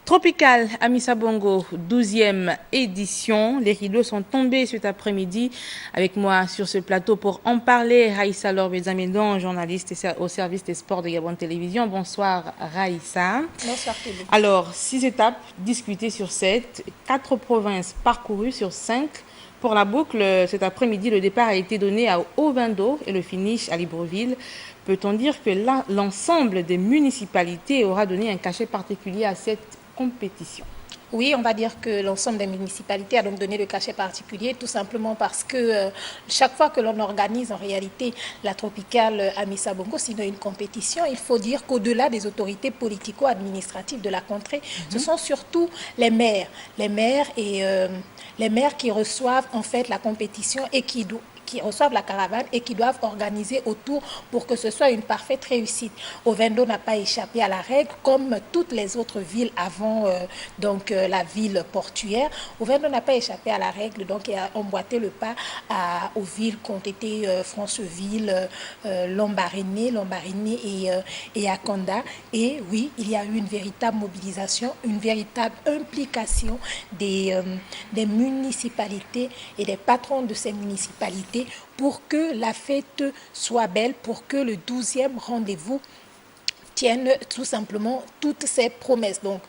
Tropical Amissa Bongo, 12e édition. Les rideaux sont tombés cet après-midi. Avec moi sur ce plateau pour en parler, Raïssa Lorbezamedon, journaliste au service des sports de Gabon Télévision. Bonsoir Raïssa. Bonsoir Philippe. Alors, 6 étapes discutées sur 7, 4 provinces parcourues sur 5. Pour la boucle, cet après-midi, le départ a été donné à Ovendo et le finish à Libreville. Peut-on dire que l'ensemble des municipalités aura donné un cachet particulier à cette compétition? Oui, on va dire que l'ensemble des municipalités a donc donné le cachet particulier, tout simplement parce que chaque fois que l'on organise en réalité la tropicale Amissa Bongo, sinon une compétition, il faut dire qu'au-delà des autorités politico-administratives de la contrée, ce sont surtout les maires qui reçoivent en fait la compétition et qui reçoivent la caravane et qui doivent organiser autour pour que ce soit une parfaite réussite. Ovendo n'a pas échappé à la règle, comme toutes les autres villes avant la ville portuaire. Ovendo n'a pas échappé à la règle, donc il a emboîté le pas aux villes qui ont été Franceville, Lambaréné et Akonda. Et oui, il y a eu une véritable mobilisation, une véritable implication des municipalités et des patrons de ces municipalités pour que la fête soit belle, pour que le 12e rendez-vous tienne tout simplement toutes ces promesses. Donc,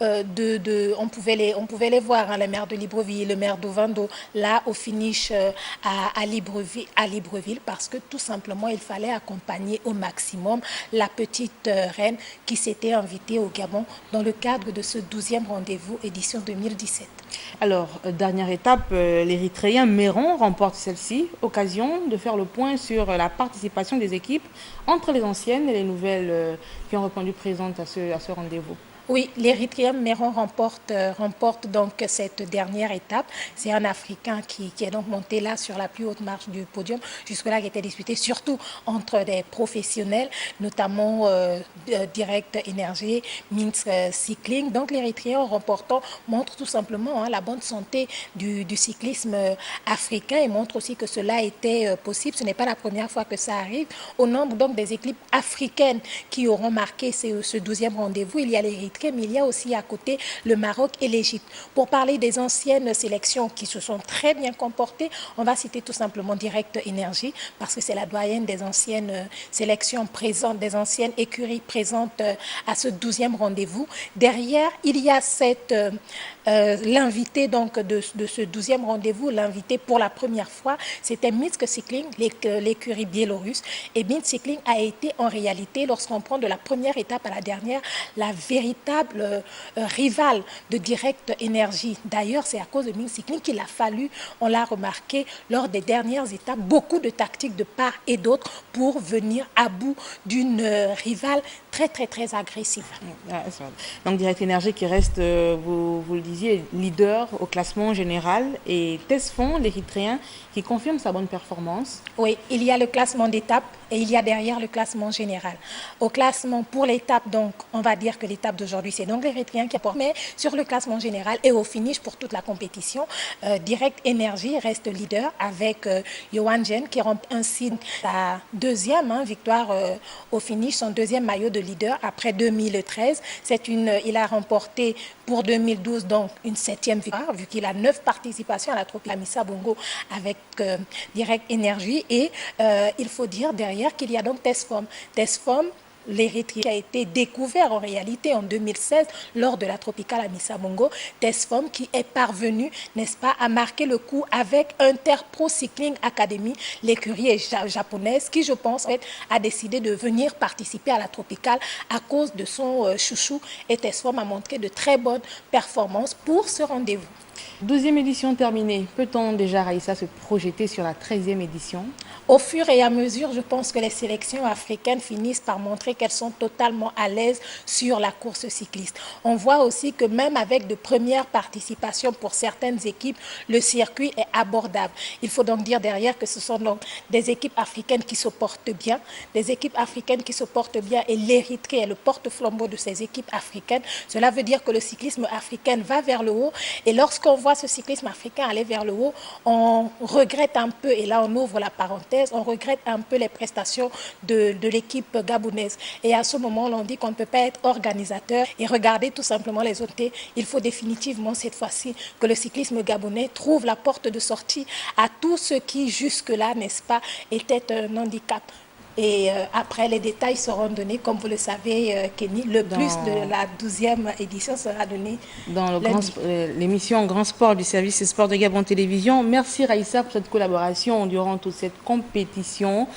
on pouvait les voir, hein, le maire de Libreville, le maire d'Ovendo, là au finish à Libreville, parce que tout simplement il fallait accompagner au maximum la petite reine qui s'était invitée au Gabon dans le cadre de ce 12e rendez-vous édition 2017. Alors, dernière étape, l'Érythréen Méron remporte celle-ci, occasion de faire le point sur la participation des équipes entre les anciennes et les nouvelles qui ont répondu présentes à ce rendez-vous. Oui, l'Érythréen Méron remporte donc cette dernière étape. C'est un Africain qui est donc monté là sur la plus haute marche du podium, jusque-là qui était disputé surtout entre des professionnels, notamment Direct Énergie, Minsk Cycling. Donc l'Érythréen en remportant montre tout simplement la bonne santé du cyclisme africain et montre aussi que cela était possible. Ce n'est pas la première fois que ça arrive. Au nombre donc des équipes africaines qui auront marqué ce 12e rendez-vous, il y a l'Érythréen, mais il y a aussi à côté le Maroc et l'Égypte. Pour parler des anciennes sélections qui se sont très bien comportées, on va citer tout simplement Direct Énergie, parce que c'est la doyenne des anciennes sélections présentes, des anciennes écuries présentes à ce 12e rendez-vous. Derrière, il y a l'invité donc de ce 12e rendez-vous, l'invité pour la première fois, c'était Minsk Cycling, l'écurie biélorusse. Et Minsk Cycling a été en réalité, lorsqu'on prend de la première étape à la dernière, la véritable rivale de Direct Énergie. D'ailleurs, c'est à cause de Minsk Cycling qu'il a fallu, on l'a remarqué, lors des dernières étapes, beaucoup de tactiques de part et d'autre pour venir à bout d'une rivale très, très, très agressive. Donc, Direct Énergie qui reste, vous le disiez, leader au classement général, et Tesfon, l'Érythréen, qui confirme sa bonne performance. Oui, il y a le classement d'étape et il y a derrière le classement général. Au classement pour l'étape, donc, on va dire que l'étape d'aujourd'hui, c'est donc l'Érythréen qui apporte. Mais sur le classement général et au finish pour toute la compétition, Direct Énergie reste leader avec Johan Jen qui rompt ainsi sa deuxième victoire au finish, son deuxième maillot de leader après 2013. Il a remporté pour 2012 donc une 7e victoire, vu qu'il a 9 participations à la Tropicale Amissa Bongo avec Direct Énergie. Et il faut dire derrière qu'il y a donc Tesfom. L'Érythrée a été découvert en réalité en 2016 lors de la Tropicale Amissa Bongo. Tesfom qui est parvenu, n'est-ce pas, à marquer le coup avec Interpro Cycling Academy, l'écurie japonaise qui, je pense, a décidé de venir participer à la Tropicale à cause de son chouchou. Et Tesfom a montré de très bonnes performances pour ce rendez-vous. 12e édition terminée. Peut-on déjà, Raïssa, se projeter sur la 13e édition? Au fur et à mesure, je pense que les sélections africaines finissent par montrer qu'elles sont totalement à l'aise sur la course cycliste. On voit aussi que même avec de premières participations pour certaines équipes, le circuit est abordable. Il faut donc dire derrière que ce sont donc des équipes africaines qui se portent bien, et l'Érythrée est le porte-flambeau de ces équipes africaines. Cela veut dire que le cyclisme africain va vers le haut et lorsqu'on on voit ce cyclisme africain aller vers le haut, on regrette un peu, et là on ouvre la parenthèse, on regrette un peu les prestations de l'équipe gabonaise. Et à ce moment, on dit qu'on ne peut pas être organisateur et regarder tout simplement les autres. Il faut définitivement cette fois-ci que le cyclisme gabonais trouve la porte de sortie à tout ce qui jusque-là, n'est-ce pas, était un handicap. Et après, les détails seront donnés, comme vous le savez, Kenny. Le plus de la 12e édition sera donné dans l'émission Grand Sport du service Sport de Gabon Télévision. Merci Raïssa pour cette collaboration durant toute cette compétition.